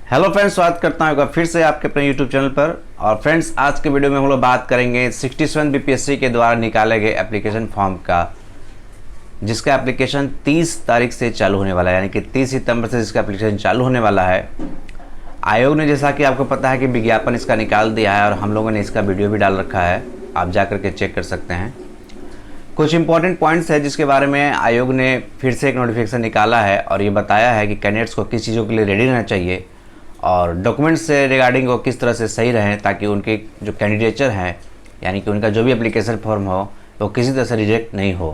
Hello friends, स्वागत करता हूँ एक बार फिर से आपके अपने यूट्यूब चैनल पर। और फ्रेंड्स, आज के वीडियो में हम लोग बात करेंगे 67 बीपीएससी के द्वारा निकाले गए एप्लीकेशन फॉर्म का, जिसका एप्लीकेशन 30 तारीख से चालू होने वाला है, यानी कि 30 सितंबर से जिसका एप्लीकेशन चालू होने वाला है। आयोग ने, जैसा कि आपको पता है, कि विज्ञापन इसका निकाल दिया है और हम लोगों ने इसका वीडियो भी डाल रखा है, आप जा करके चेक कर सकते हैं। कुछ इंपॉर्टेंट पॉइंट्स है जिसके बारे में आयोग ने फिर से एक नोटिफिकेशन निकाला है और ये बताया है कि कैंडिडेट्स को किस चीज़ों के लिए रेडी रहना चाहिए और डॉक्यूमेंट्स से रिगार्डिंग वो किस तरह से सही रहें, ताकि उनके जो कैंडिडेचर हैं, यानी कि उनका जो भी एप्लीकेशन फॉर्म हो वो किसी तरह से रिजेक्ट नहीं हो।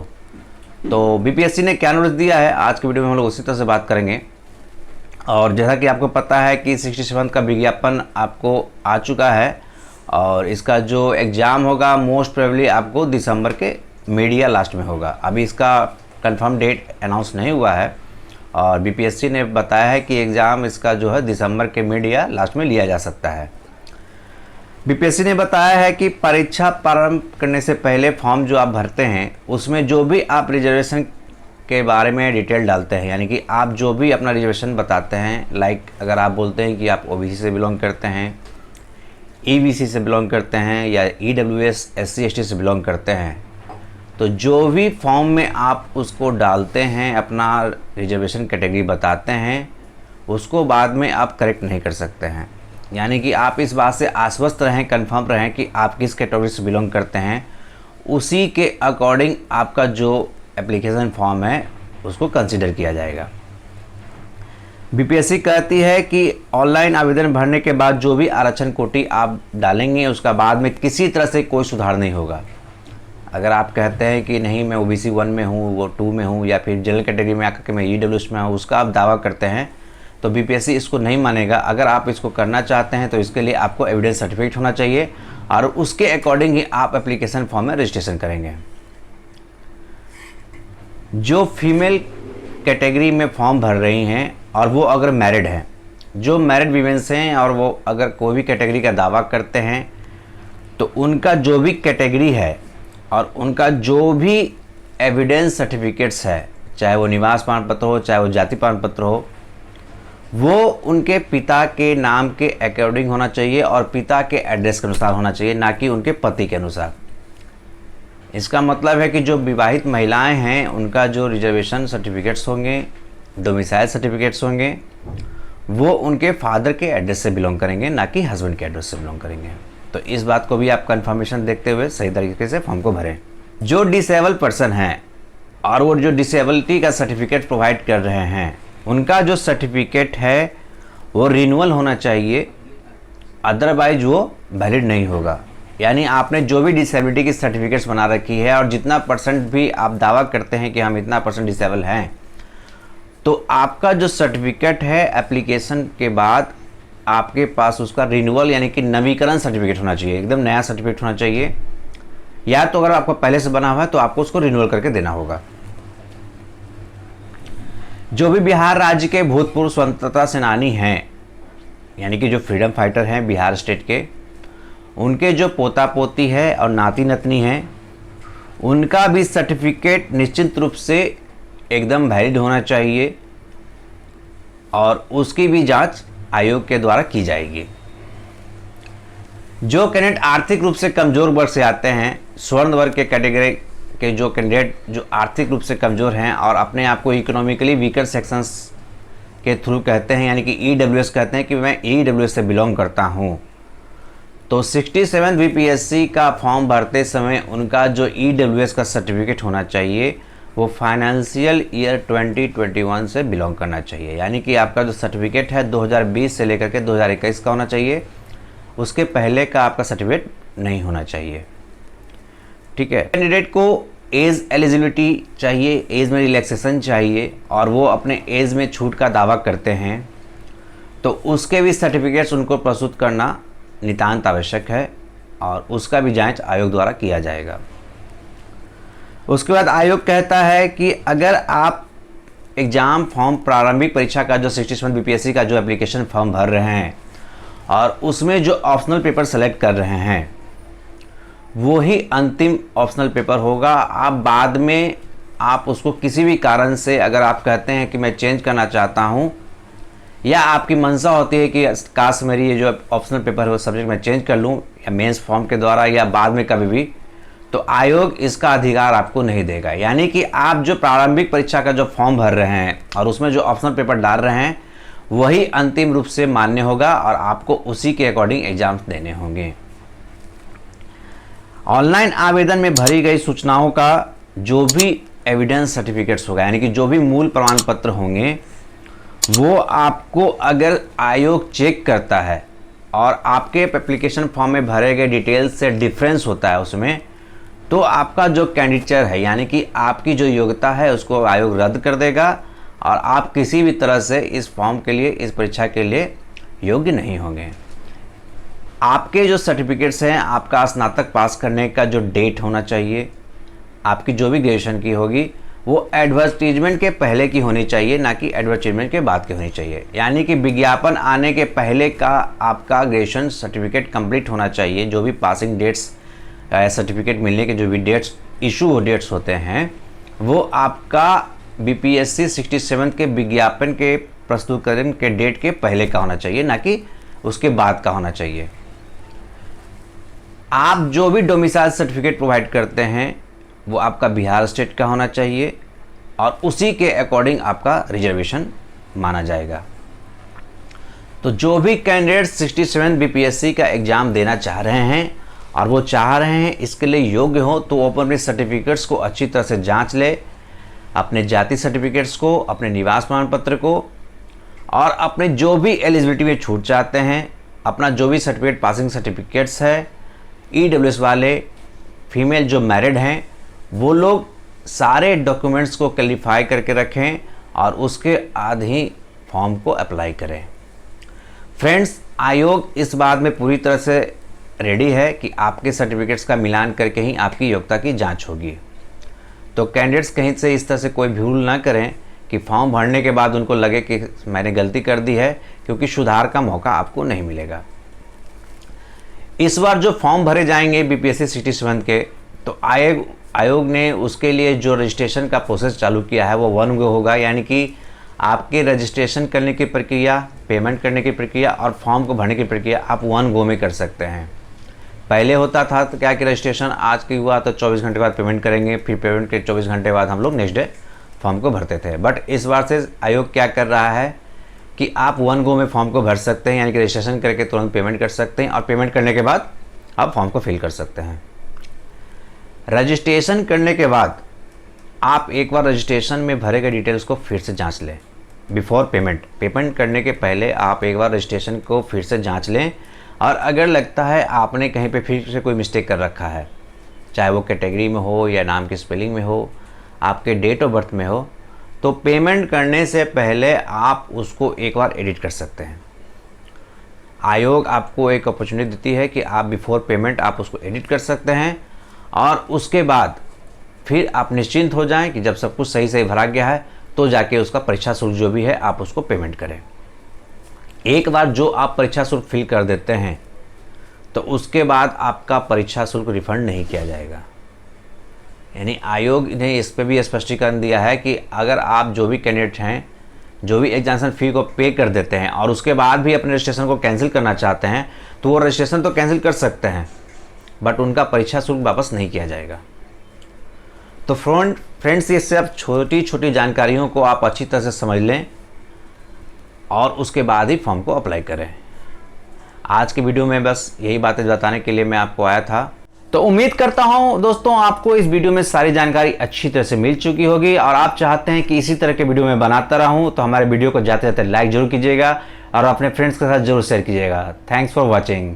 तो बीपीएससी ने क्या नोटिस दिया है, आज की वीडियो में हम लोग उसी तरह से बात करेंगे। और जैसा कि आपको पता है कि 67 का विज्ञापन आपको आ चुका है और इसका जो एग्ज़ाम होगा मोस्ट प्रोबेबली आपको दिसंबर के मीडिया लास्ट में होगा। अभी इसका कंफर्म डेट अनाउंस नहीं हुआ है और बीपीएससी ने बताया है कि एग्ज़ाम इसका जो है दिसंबर के मीडिया लास्ट में लिया जा सकता है। बीपीएससी ने बताया है कि परीक्षा प्रारंभ करने से पहले फॉर्म जो आप भरते हैं उसमें जो भी आप रिजर्वेशन के बारे में डिटेल डालते हैं, यानी कि आप जो भी अपना रिजर्वेशन बताते हैं, लाइक अगर आप बोलते हैं कि आप ओबीसी से बिलोंग करते हैं, ईबीसी से बिलोंग करते हैं या ईडब्ल्यूएस एससी एसटी से बिलोंग करते हैं, तो जो भी फॉर्म में आप उसको डालते हैं, अपना रिजर्वेशन कैटेगरी बताते हैं, उसको बाद में आप करेक्ट नहीं कर सकते हैं। यानी कि आप इस बात से आश्वस्त रहें, कंफर्म रहें कि आप किस कैटेगरी से बिलोंग करते हैं, उसी के अकॉर्डिंग आपका जो एप्लीकेशन फॉर्म है उसको कंसिडर किया जाएगा। बीपीएससी कहती है कि ऑनलाइन आवेदन भरने के बाद जो भी आरक्षण कोटि आप डालेंगे उसका बाद में किसी तरह से कोई सुधार नहीं होगा। अगर आप कहते हैं कि नहीं मैं ओबीसी 1 में हूँ, वो 2 में हूँ, या फिर जनरल कैटेगरी में आकर के मैं ईडब्ल्यूएस में हूँ, उसका आप दावा करते हैं, तो बीपीएससी इसको नहीं मानेगा। अगर आप इसको करना चाहते हैं तो इसके लिए आपको एविडेंस सर्टिफिकेट होना चाहिए और उसके अकॉर्डिंग ही आप एप्लीकेशन फॉर्म में रजिस्ट्रेशन करेंगे। जो फीमेल कैटेगरी में फॉर्म भर रही हैं और वो अगर मैरिड हैं, जो मैरिड वीमेंस हैं और वो अगर कोई भी कैटेगरी का दावा करते हैं, तो उनका जो भी कैटेगरी है और उनका जो भी एविडेंस सर्टिफिकेट्स है, चाहे वो निवास प्रमाण पत्र हो, चाहे वो जाति प्रमाण पत्र हो, वो उनके पिता के नाम के अकॉर्डिंग होना चाहिए और पिता के एड्रेस के अनुसार होना चाहिए, ना कि उनके पति के अनुसार। इसका मतलब है कि जो विवाहित महिलाएं हैं उनका जो रिजर्वेशन सर्टिफिकेट्स होंगे, डोमिसाइल सर्टिफिकेट्स होंगे, वो उनके फादर के एड्रेस से बिलोंग करेंगे, ना कि हस्बैंड के एड्रेस से बिलोंग करेंगे। तो इस बात को भी आप कंफर्मेशन देखते हुए सही तरीके से फॉर्म को भरें। जो डिसेबल पर्सन हैं और वो जो डिसेबिलिटी का सर्टिफिकेट प्रोवाइड कर रहे हैं, उनका जो सर्टिफिकेट है वो रिन्यूअल होना चाहिए, अदरवाइज वो वैलिड नहीं होगा। यानी आपने जो भी डिसेबिलिटी की सर्टिफिकेट्स बना रखी है और जितना परसेंट भी आप दावा करते हैं कि हम इतना परसेंट डिसेबल हैं, तो आपका जो सर्टिफिकेट है एप्लीकेशन के बाद आपके पास उसका रिन्यूअल यानी कि नवीकरण सर्टिफिकेट होना चाहिए, एकदम नया सर्टिफिकेट होना चाहिए। या तो अगर आपका पहले से बना हुआ है तो आपको उसको रिन्यूअल करके देना होगा। जो भी बिहार राज्य के भूतपूर्व स्वतंत्रता सेनानी हैं, यानी कि जो फ्रीडम फाइटर हैं बिहार स्टेट के, उनके जो पोता पोती है और नाती नतनी हैं, उनका भी सर्टिफिकेट निश्चित रूप से एकदम वैलिड होना चाहिए और उसकी भी जांच आयोग के द्वारा की जाएगी। जो कैंडिडेट आर्थिक रूप से कमजोर वर्ग से आते हैं, स्वर्ण वर्ग के कैटेगरी के जो कैंडिडेट जो आर्थिक रूप से कमजोर हैं और अपने आप को इकोनॉमिकली वीकर सेक्शंस के थ्रू कहते हैं, यानी कि ईडब्ल्यूएस कहते हैं कि मैं ईडब्ल्यूएस से बिलोंग करता हूं, तो 67 बीपीएससी का फॉर्म भरते समय उनका जो ईडब्ल्यूएस का सर्टिफिकेट होना चाहिए वो फाइनेंशियल ईयर 2021 से बिलोंग करना चाहिए। यानी कि आपका जो सर्टिफिकेट है 2020 से लेकर के 2021 का होना चाहिए, उसके पहले का आपका सर्टिफिकेट नहीं होना चाहिए। ठीक है। कैंडिडेट को एज एलिजिबिलिटी चाहिए, एज में रिलैक्सेशन चाहिए और वो अपने एज में छूट का दावा करते हैं, तो उसके भी सर्टिफिकेट्स उनको प्रस्तुत करना नितांत आवश्यक है और उसका भी जांच आयोग द्वारा किया जाएगा। उसके बाद आयोग कहता है कि अगर आप एग्ज़ाम फॉर्म प्रारंभिक परीक्षा का जो 67 बीपीएससी का जो एप्लीकेशन फॉर्म भर रहे हैं और उसमें जो ऑप्शनल पेपर सेलेक्ट कर रहे हैं वो ही अंतिम ऑप्शनल पेपर होगा। आप बाद में आप उसको किसी भी कारण से अगर आप कहते हैं कि मैं चेंज करना चाहता हूँ या आपकी मंशा होती है कि काश मेरी ये जो ऑप्शनल पेपर है वो सब्जेक्ट मैं चेंज कर लूँ या मेंस फॉर्म के द्वारा या बाद में कभी भी, तो आयोग इसका अधिकार आपको नहीं देगा। यानी कि आप जो प्रारंभिक परीक्षा का जो फॉर्म भर रहे हैं और उसमें जो ऑप्शनल पेपर डाल रहे हैं वही अंतिम रूप से मान्य होगा और आपको उसी के अकॉर्डिंग एग्जाम्स देने होंगे। ऑनलाइन आवेदन में भरी गई सूचनाओं का जो भी एविडेंस सर्टिफिकेट्स होगा, यानी कि जो भी मूल प्रमाण पत्र होंगे, वो आपको अगर आयोग चेक करता है और आपके एप्लीकेशन फॉर्म में भरे गए डिटेल्स से डिफरेंस होता है उसमें, तो आपका जो कैंडिडेचर है यानी कि आपकी जो योग्यता है उसको आयोग रद्द कर देगा और आप किसी भी तरह से इस फॉर्म के लिए, इस परीक्षा के लिए योग्य नहीं होंगे। आपके जो सर्टिफिकेट्स हैं, आपका स्नातक पास करने का जो डेट होना चाहिए, आपकी जो भी ग्रेजुएशन की होगी, वो एडवर्टीजमेंट के पहले की होनी चाहिए, ना कि एडवर्टीजमेंट के बाद की होनी चाहिए। यानी कि विज्ञापन आने के पहले का आपका ग्रेजुएशन सर्टिफिकेट कंप्लीट होना चाहिए। जो भी पासिंग डेट्स सर्टिफिकेट मिलने के जो भी डेट्स इशू डेट्स होते हैं, वो आपका बीपीएससी 67 के विज्ञापन के प्रस्तुतिकरण के डेट के पहले का होना चाहिए, ना कि उसके बाद का होना चाहिए। आप जो भी डोमिसाइल सर्टिफिकेट प्रोवाइड करते हैं वो आपका बिहार स्टेट का होना चाहिए और उसी के अकॉर्डिंग आपका रिजर्वेशन माना जाएगा। तो जो भी कैंडिडेट 67 बीपीएससी का एग्ज़ाम देना चाह रहे हैं और वो चाह रहे हैं इसके लिए योग्य हो, तो वो अपने सर्टिफिकेट्स को अच्छी तरह से जांच ले, अपने जाति सर्टिफिकेट्स को, अपने निवास प्रमाण पत्र को और अपने जो भी एलिजिबिलिटी में छूट चाहते हैं, अपना जो भी सर्टिफिकेट पासिंग सर्टिफिकेट्स है, ईडब्ल्यूएस वाले, फीमेल जो मैरिड हैं, वो लोग सारे डॉक्यूमेंट्स को क्वालिफाई करके रखें और उसके बाद ही फॉर्म को अप्लाई करें। फ्रेंड्स, आयोग इस बात में पूरी तरह से रेडी है कि आपके सर्टिफिकेट्स का मिलान करके ही आपकी योग्यता की जांच होगी। तो कैंडिडेट्स कहीं से इस तरह से कोई भूल ना करें कि फॉर्म भरने के बाद उनको लगे कि मैंने गलती कर दी है, क्योंकि सुधार का मौका आपको नहीं मिलेगा। इस बार जो फॉर्म भरे जाएंगे बीपीएससी 67 के, तो आयोग ने उसके लिए जो रजिस्ट्रेशन का प्रोसेस चालू किया है वो वन गो होगा। यानी कि आपके रजिस्ट्रेशन करने की प्रक्रिया, पेमेंट करने की प्रक्रिया और फॉर्म को भरने की प्रक्रिया आप वन गो में कर सकते हैं। पहले होता था तो क्या कि रजिस्ट्रेशन आज की हुआ तो 24 घंटे बाद पेमेंट करेंगे, फिर पेमेंट के 24 घंटे बाद हम लोग नेक्स्ट डे फॉर्म को भरते थे। बट इस बार से आयोग क्या कर रहा है कि आप वन गो में फॉर्म को भर सकते हैं, यानी कि रजिस्ट्रेशन करके तुरंत पेमेंट कर सकते हैं और पेमेंट करने के बाद आप फॉर्म को फिल कर सकते हैं। रजिस्ट्रेशन करने के बाद आप एक बार रजिस्ट्रेशन में भरे गए डिटेल्स को फिर से जांच लें। बिफोर पेमेंट करने के पहले आप एक बार रजिस्ट्रेशन को फिर से जांच लें और अगर लगता है आपने कहीं पे फिर से कोई मिस्टेक कर रखा है, चाहे वो कैटेगरी में हो या नाम की स्पेलिंग में हो, आपके डेट ऑफ बर्थ में हो, तो पेमेंट करने से पहले आप उसको एक बार एडिट कर सकते हैं। आयोग आपको एक अपॉर्चुनिटी देती है कि आप बिफोर पेमेंट आप उसको एडिट कर सकते हैं और उसके बाद फिर आप निश्चिंत हो जाएं कि जब सब कुछ सही सही भरा गया है तो जाके उसका परीक्षा शुल्क जो भी है आप उसको पेमेंट करें। एक बार जो आप परीक्षा शुल्क फिल कर देते हैं तो उसके बाद आपका परीक्षा शुल्क रिफंड नहीं किया जाएगा। यानी आयोग ने इस पर भी स्पष्टीकरण दिया है कि अगर आप जो भी कैंडिडेट हैं, जो भी एग्जामिनेशन फ़ी को पे कर देते हैं और उसके बाद भी अपने रजिस्ट्रेशन को कैंसिल करना चाहते हैं, तो वो रजिस्ट्रेशन तो कैंसिल कर सकते हैं बट उनका परीक्षा शुल्क वापस नहीं किया जाएगा। तो फ्रेंड्स, ये सब छोटी छोटी जानकारियों को आप अच्छी तरह से समझ लें और उसके बाद ही फॉर्म को अप्लाई करें। आज के वीडियो में बस यही बातें बताने के लिए मैं आपको आया था। तो उम्मीद करता हूं दोस्तों आपको इस वीडियो में सारी जानकारी अच्छी तरह से मिल चुकी होगी और आप चाहते हैं कि इसी तरह के वीडियो मैं बनाता रहूं, तो हमारे वीडियो को जाते जाते लाइक जरूर कीजिएगा और अपने फ्रेंड्स के साथ जरूर शेयर कीजिएगा। Thanks for watching.